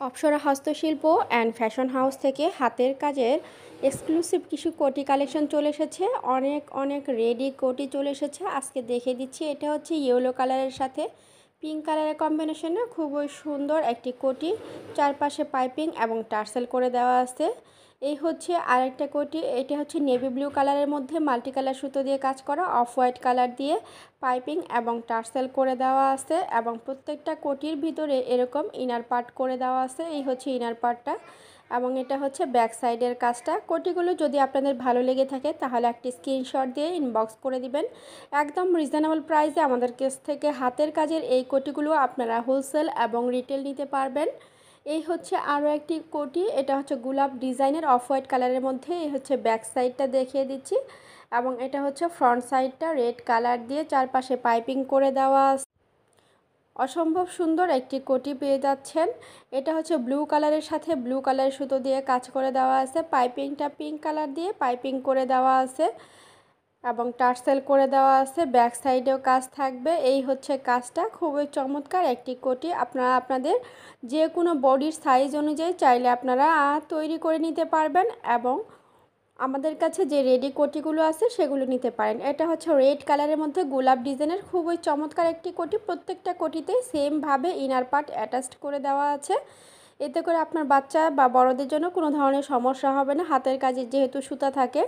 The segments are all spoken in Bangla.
অপ্সরা হস্তশিল্প অ্যান্ড ফ্যাশন হাউস থেকে হাতের কাজের এক্সক্লুসিভ কিছু কোটি কালেকশন চলে এসেছে। অনেক অনেক রেডি কোটি চলে এসেছে। আজকে দেখে দিচ্ছি, এটা হচ্ছে ইয়েলো কালারের সাথে পিঙ্ক কালারের কম্বিনেশনে খুবই সুন্দর একটি কোটি। চারপাশে পাইপিং এবং টার্সেল করে দেওয়া আছে। এই হচ্ছে আরেকটা কোটি, এটা হচ্ছে নেভি ব্লু কালারের মধ্যে মাল্টি কালার সুতো দিয়ে কাজ করা, অফ হোয়াইট কালার দিয়ে পাইপিং এবং টার্সেল করে দেওয়া আছে এবং প্রত্যেকটা কোটির ভিতরে এরকম ইনার পার্ট করে দেওয়া আছে। এই হচ্ছে ইনার পার্টটা এবং এটা হচ্ছে ব্যাক সাইডের কাজটা। কোটিগুলো যদি আপনাদের ভালো লেগে থাকে তাহলে একটি স্ক্রিনশট দিয়ে ইনবক্স করে দিবেন। একদম রিজনেবল প্রাইসে আমাদের কাছ থেকে হাতের কাজের এই কোটিগুলো আপনারা হোলসেল এবং রিটেল নিতে পারবেন। এই হচ্ছে আরও একটি কোটি, এটা হচ্ছে গোলাপ ডিজাইনের অফ হোয়াইট কালারের মধ্যে। এই হচ্ছে ব্যাক সাইডটা দেখিয়ে দিচ্ছি এবং এটা হচ্ছে ফ্রন্ট সাইডটা রেড কালার দিয়ে চারপাশে পাইপিং করে দেওয়া। অসম্ভব সুন্দর একটি কোটি পেয়ে যাচ্ছেন। এটা হচ্ছে ব্লু কালারের সাথে ব্লু কালারের সুতো দিয়ে কাজ করে দেওয়া আছে। পাইপিংটা পিঙ্ক কালার দিয়ে পাইপিং করে দেওয়া আছে এবং টার্সেল করে দেওয়া আছে। ব্যাক সাইডেও কাজ থাকবে। এই হচ্ছে কাজটা, খুবই চমৎকার একটি কোটি। আপনারা আপনাদের যে কোনো বডির সাইজ অনুযায়ী চাইলে আপনারা তৈরি করে নিতে পারবেন এবং আমাদের কাছে যে রেডি কোটিগুলো আছে সেগুলো নিতে পারেন। এটা হচ্ছে রেড কালারের মধ্যে গোলাপ ডিজাইনের খুবই চমৎকার একটি কোটি। প্রত্যেকটা কোটিতেই সেমভাবে ইনার পার্ট অ্যাটাচড করে দেওয়া আছে। এতে করে আপনার বাচ্চা বা বড়দের জন্য কোনো ধরনের সমস্যা হবে না, হাতের কাজে যেহেতু সুতা থাকে।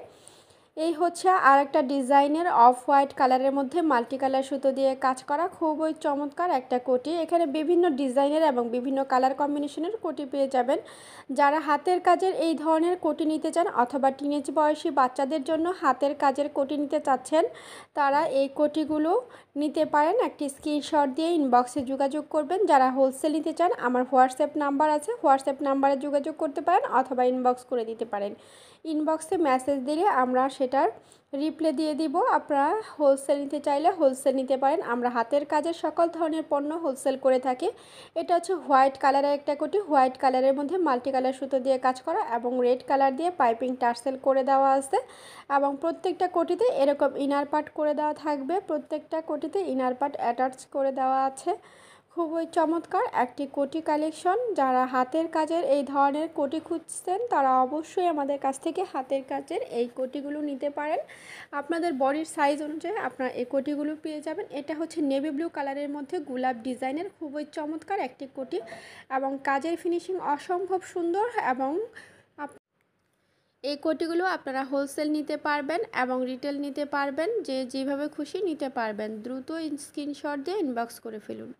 এই হচ্ছে আর একটা ডিজাইনের অফ হোয়াইট কালারের মধ্যে মাল্টি কালার সুতো দিয়ে কাজ করা খুবই চমৎকার একটা কোটি। এখানে বিভিন্ন ডিজাইনের এবং বিভিন্ন কালার কম্বিনেশনের কোটি পেয়ে যাবেন। যারা হাতের কাজের এই ধরনের কোটি নিতে চান অথবা টিনেজ বয়সী বাচ্চাদের জন্য হাতের কাজের কোটি নিতে চাচ্ছেন, তারা এই কোটিগুলো নিতে পারেন। একটি স্ক্রিনশট দিয়ে ইনবক্সে যোগাযোগ করবেন। যারা হোলসেল নিতে চান আমার হোয়াটসঅ্যাপ নাম্বার আছে, হোয়াটসঅ্যাপ নাম্বারে যোগাযোগ করতে পারেন অথবা ইনবক্স করে দিতে পারেন। ইনবক্সে মেসেজ দিলে আমরা সেটার রিপ্লাই দিয়ে দিব। আপনারা হোলসেল নিতে চাইলে হোলসেল নিতে পারেন। আমরা হাতের কাজের সকল ধরনের পণ্য হোলসেল করে থাকি। এটা হচ্ছে হোয়াইট কালারের একটা কোটি, হোয়াইট কালারের মধ্যে মাল্টি কালার সুতো দিয়ে কাজ করা এবং রেড কালার দিয়ে পাইপিং টার্সেল করে দেওয়া আছে এবং প্রত্যেকটা কোটিতে এরকম ইনার পার্ট করে দেওয়া থাকবে। প্রত্যেকটা কোটিতে ইনার পার্ট অ্যাটাচ করে দেওয়া আছে। খুবই চমৎকার একটি কোটি কালেকশন। যারা হাতের কাজের এই ধরনের কোটি খুঁজছেন তারা অবশ্যই আমাদের কাছ থেকে হাতের কাজের এই কোটিগুলো নিতে পারেন। আপনাদের বডির সাইজ অনুযায়ী আপনারা এই কোটিগুলো পেয়ে যাবেন। এটা হচ্ছে নেভি ব্লু কালারের মধ্যে গোলাপ ডিজাইনের খুবই চমৎকার একটি কোটি এবং কাজের ফিনিশিং অসম্ভব সুন্দর এবং এই কোটিগুলো আপনারা হোলসেল নিতে পারবেন এবং রিটেল নিতে পারবেন। যে যেভাবে খুশি নিতে পারবেন। দ্রুত স্ক্রিনশট দিয়ে ইনবক্স করে ফেলুন।